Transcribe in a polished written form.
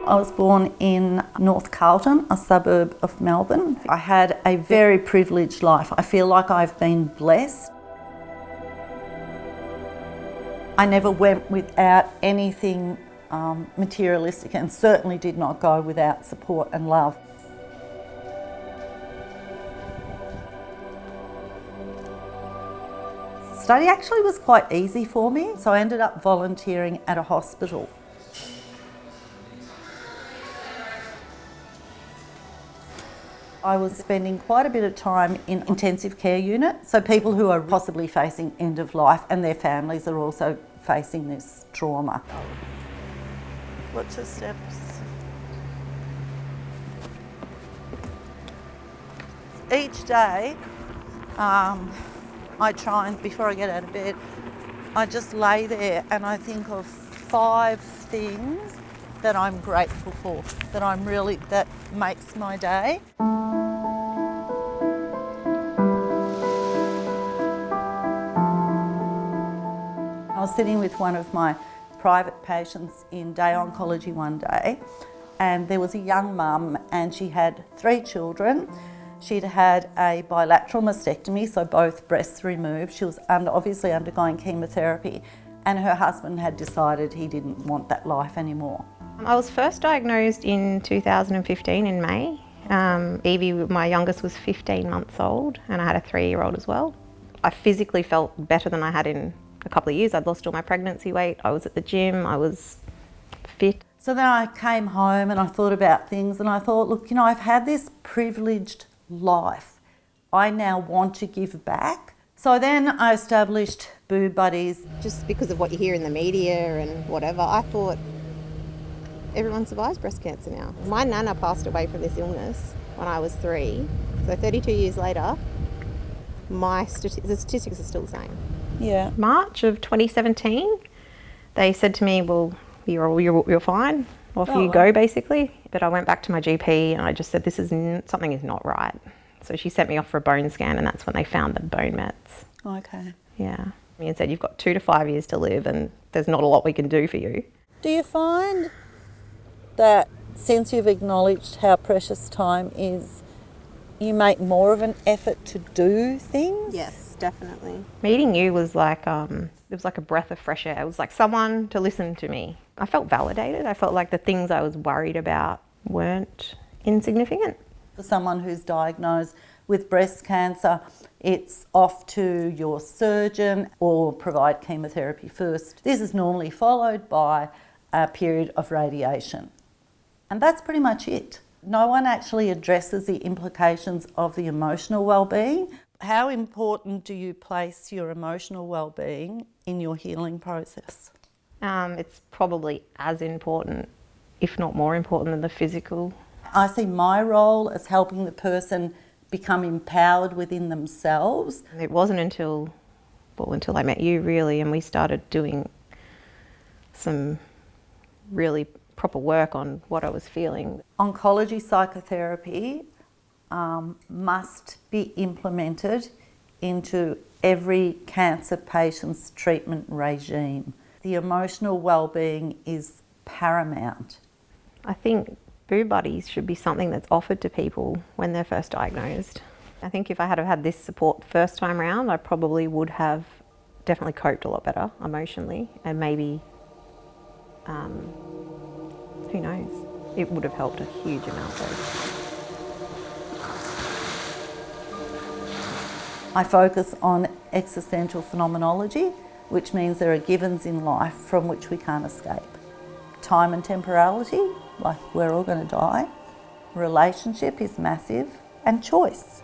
I was born in North Carlton, a suburb of Melbourne. I had a very privileged life. I feel like I've been blessed. I never went without anything materialistic, and certainly did not go without support and love. Study actually was quite easy for me, so I ended up volunteering at a hospital. I was spending quite a bit of time in intensive care unit, so people who are possibly facing end of life, and their families are also facing this trauma. What's the steps? Each day, I try and, before I get out of bed, I just lay there and I think of 5 things that I'm grateful for, that makes my day. I was sitting with one of my private patients in day oncology one day, and there was a young mum and she had 3 children. She'd had a bilateral mastectomy, so both breasts removed. She was obviously undergoing chemotherapy, and her husband had decided he didn't want that life anymore. I was first diagnosed in 2015 in May. Evie, my youngest, was 15 months old, and I had a 3-year-old as well. I physically felt better than I had in a couple of years. I'd lost all my pregnancy weight, I was at the gym, I was fit. So then I came home and I thought about things, and I thought, look, you know, I've had this privileged life. I now want to give back. So then I established Boob Buddies. Just because of what you hear in the media and whatever, I thought everyone survives breast cancer now. My nana passed away from this illness when I was 3, so 32 years later, the statistics are still the same. Yeah. March of 2017, they said to me, well, you're fine, off you go basically. But I went back to my GP and I just said, something is not right. So she sent me off for a bone scan, and that's when they found the bone mets. Okay. Yeah. And said, you've got 2 to 5 years to live and there's not a lot we can do for you. Do you find that since you've acknowledged how precious time is, you make more of an effort to do things? Yes, definitely. Meeting you was like, it was like a breath of fresh air. It was like someone to listen to me. I felt validated. I felt like the things I was worried about weren't insignificant. For someone who's diagnosed with breast cancer, it's off to your surgeon or provide chemotherapy first. This is normally followed by a period of radiation. And that's pretty much it. No one actually addresses the implications of the emotional well-being. How important do you place your emotional well-being in your healing process? It's probably as important, if not more important, than the physical. I see my role as helping the person become empowered within themselves. It wasn't until I met you really, and we started doing some really proper work on what I was feeling. Oncology psychotherapy must be implemented into every cancer patient's treatment regime. The emotional well-being is paramount. I think Boob Buddies should be something that's offered to people when they're first diagnosed. I think if I had had this support first time round, I probably would have definitely coped a lot better emotionally, and maybe, who knows, it would have helped a huge amount though. I focus on existential phenomenology, which means there are givens in life from which we can't escape. Time and temporality, like we're all going to die. Relationship is massive, and choice.